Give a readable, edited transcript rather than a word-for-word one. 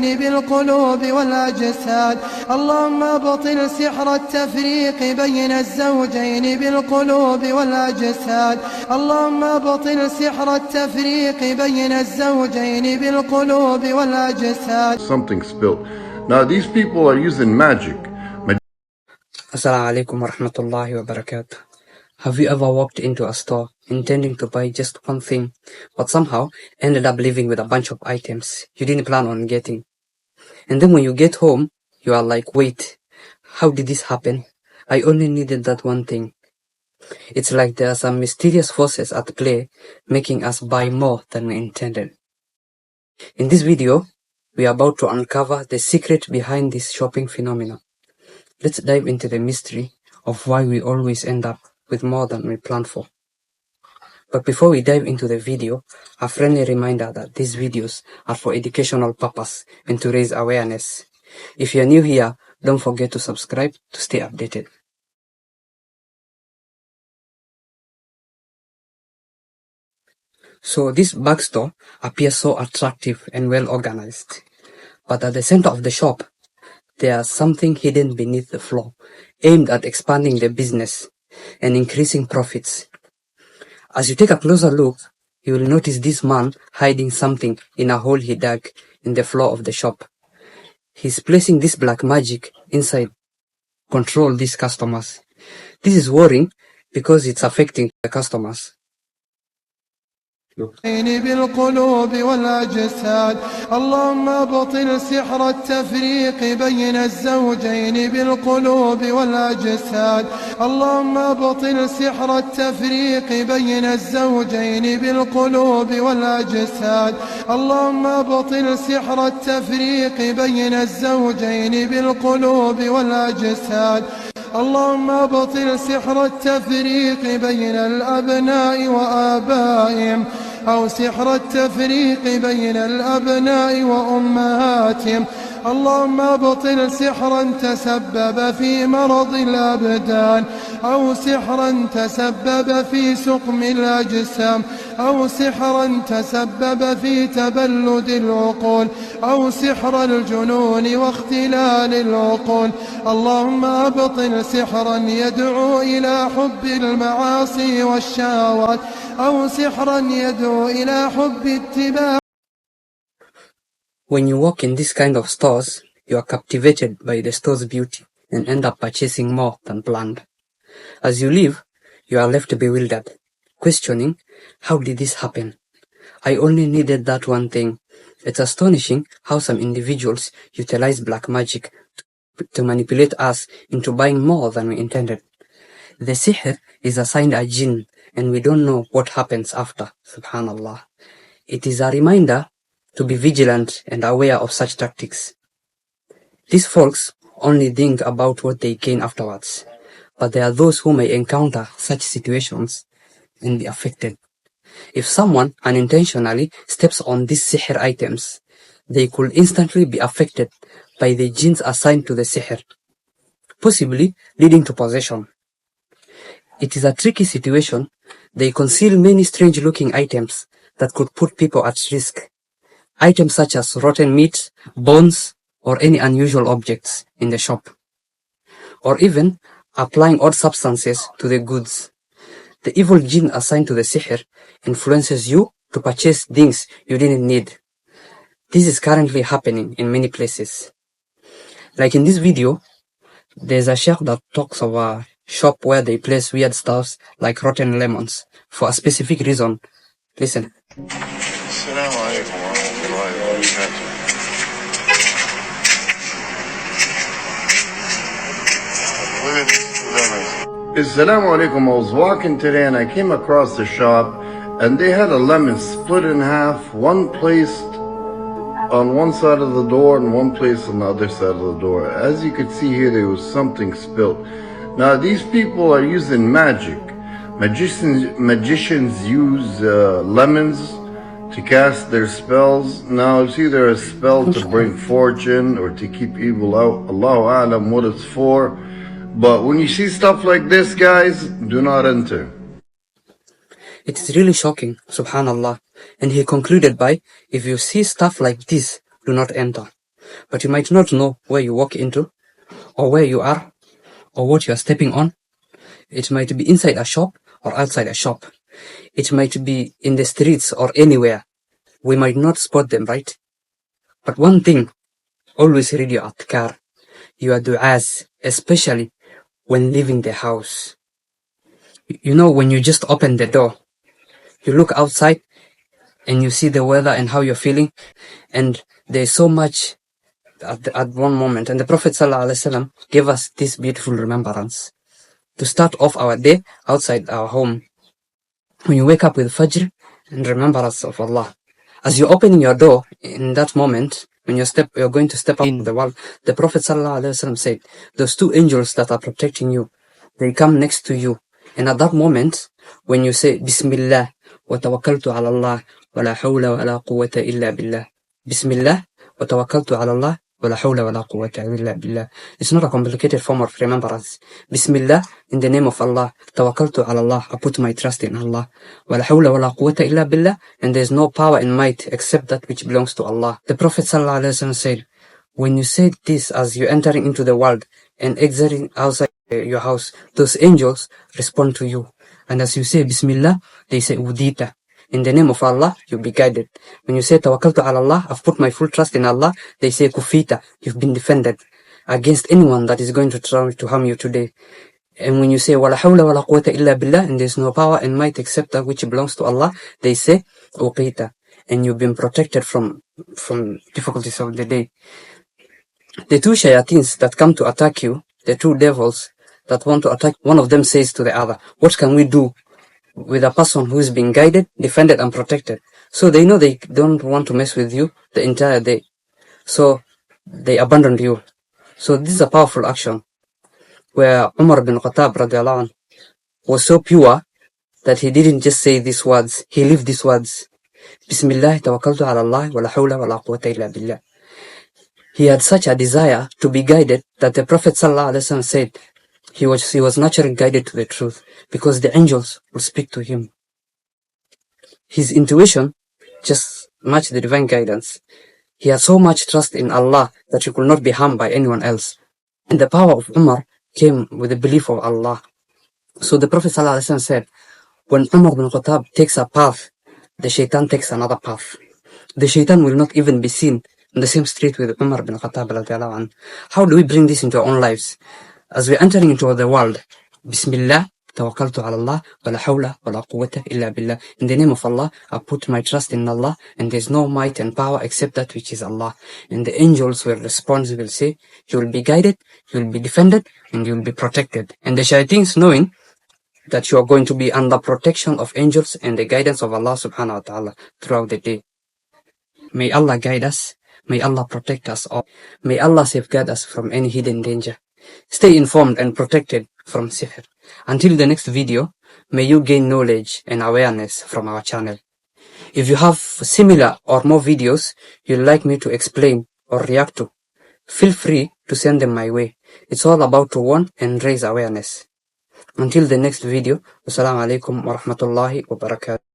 الزوجين بالقلوب والأجساد اللهم ابطل سحر التفريق بين الزوجين بالقلوب والأجساد اللهم ابطل سحر التفريق بين الزوجين بالقلوب والأجساد. Something spilled. Now these people are using magic. Assalamu alaikum wa rahmatullahi wa barakatuh. Have you ever walked into a store intending to buy just one thing, but somehow ended up leaving with a bunch of items you didn't plan on getting? And then when you get home, you are like, wait, how did this happen? I only needed that one thing. It's like there are some mysterious forces at play making us buy more than we intended. In this video, we are about to uncover the secret behind this shopping phenomenon. Let's dive into the mystery of why we always end up with more than we planned for. But before we dive into the video, a friendly reminder that these videos are for educational purpose and to raise awareness. If you're new here, don't forget to subscribe to stay updated. So this backstore appears so attractive and well organized. But at the center of the shop, there's something hidden beneath the floor, aimed at expanding the business and increasing profits. As you take a closer look, you will notice this man hiding something in a hole he dug in the floor of the shop. He's placing this black magic inside to control these customers. This is worrying because it's affecting the customers. بالقلوب والأجساد اللهم ابطل سحر التفريق بين الزوجين بالقلوب والأجساد اللهم ابطل سحر التفريق بين الزوجين بالقلوب والأجساد اللهم ابطل سحر التفريق بين الزوجين بالقلوب والأجساد اللهم ابطل سحر التفريق بين الأبناء وآبائهم أو سحر التفريق بين الأبناء وأمهاتهم اللهم ابطل سحرا تسبب في مرض الأبدان أو سحرا تسبب في سقم الأجسام أو سحرا تسبب في تبلد العقول أو سحر الجنون واختلال العقول اللهم ابطل سحرا يدعو إلى حب المعاصي والشهوات أو سحرا يدعو إلى حب اتباع. When you walk in this kind of stores, you are captivated by the store's beauty and end up purchasing more than planned. As you leave, you are left bewildered, questioning, how did this happen? I only needed that one thing. It's astonishing how some individuals utilize black magic to manipulate us into buying more than we intended. The sihr is assigned a jinn, and we don't know what happens after, subhanallah. It is a reminder to be vigilant and aware of such tactics. These folks only think about what they gain afterwards, but there are those who may encounter such situations and be affected. If someone unintentionally steps on these sihr items, they could instantly be affected by the jinns assigned to the sihr, possibly leading to possession. It is a tricky situation. They conceal many strange-looking items that could put people at risk. Items such as rotten meat, bones, or any unusual objects in the shop. Or even applying odd substances to the goods. The evil jinn assigned to the sihr influences you to purchase things you didn't need. This is currently happening in many places. Like in this video, there's a sheikh that talks of a shop where they place weird stuffs like rotten lemons for a specific reason. Listen. Assalamu alaikum wa rahmatullahi wa barakatuh. Assalamu alaikum. I was walking today and I came across the shop and they had a lemon split in half, one placed on one side of the door and one placed on the other side of the door. As you could see here, there was something spilled. Now these people are using magic. Magicians use lemons to cast their spells. Now it's either a spell to bring fortune or to keep evil out. Allahu A'lam what it's for. But when you see stuff like this, guys, do not enter. It is really shocking, subhanallah. And he concluded by, if you see stuff like this, do not enter. but you might not know where you walk into, or where you are, or what you are stepping on. It might be inside a shop or outside a shop. It might be in the streets or anywhere. We might not spot them, right? But one thing, always read your adhkar, your du'as, especially when leaving the house. You know, when you just open the door, you look outside and you see the weather and how you're feeling, and there's so much at one moment. And the Prophet ﷺ gave us this beautiful remembrance to start off our day outside our home. When you wake up with Fajr and remembrance of Allah, as you're opening your door in that moment, when you're going to step out in the world, the Prophet ﷺ said, those two angels that are protecting you, they come next to you. And at that moment, when you say, Bismillah, wa tawakkaltu ala Allah, wa la hawla wa la quwwata illa billah. Bismillah, wa tawakkaltu ala Allah, wa la hawla wa la quwwata illa billah. It's not a complicated form of remembrance. Bismillah, in the name of Allah. Tawakkaltu ala Allah, I put my trust in Allah. Wa la hawla wa la quwwata illa billah, and there's no power and might except that which belongs to Allah. The Prophet ﷺ said, when you say this as you're entering into the world and exiting outside your house, those angels respond to you. And as you say Bismillah, they say Udita. In the name of Allah, you'll be guided. When you say Tawakkaltu ala Allah, I've put my full trust in Allah, they say Kufita, you've been defended against anyone that is going to try to harm you today. And when you say Wala hawla wala quwwata illa billah, and there's no power and might except that which belongs to Allah, they say Uqita, and you've been protected from difficulties of the day. The two shayateens that come to attack you, the two devils that want to attack, one of them says to the other, what can we do with a person who is being guided, defended, and protected? So they know they don't want to mess with you the entire day. So they abandoned you. So this is a powerful action where Umar bin Khattab radiallahu anh was so pure that he didn't just say these words, he lived these words. Bismillah tawakkaltu ala Allah wa la hawla wa la quwwata illa billah. He had such a desire to be guided that the Prophet ﷺ said he was naturally guided to the truth because the angels will speak to him. His intuition just matched the divine guidance. He had so much trust in Allah that he could not be harmed by anyone else. And the power of Umar came with the belief of Allah. So the Prophet ﷺ said, when Umar bin Khattab takes a path, the shaitan takes another path. The shaitan will not even be seen on the same street with Umar bin Khattab radiallahu anh. How do we bring this into our own lives? As we're entering into the world, Bismillah, tawakkaltu ala Allah, wa la hawla wa la quwwata illa billah. In the name of Allah, I put my trust in Allah, and there's no might and power except that which is Allah. And the angels will respond, will say, you will be guided, you will be defended, and you will be protected. And the shayateens, knowing that you are going to be under protection of angels and the guidance of Allah subhanahu wa ta'ala throughout the day. May Allah guide us. May Allah protect us all. May Allah safeguard us from any hidden danger. Stay informed and protected from sihr. Until the next video, may you gain knowledge and awareness from our channel. If you have similar or more videos you'd like me to explain or react to, feel free to send them my way. It's all about to warn and raise awareness. Until the next video, wassalamu alaikum wa rahmatullahi wa barakatuh.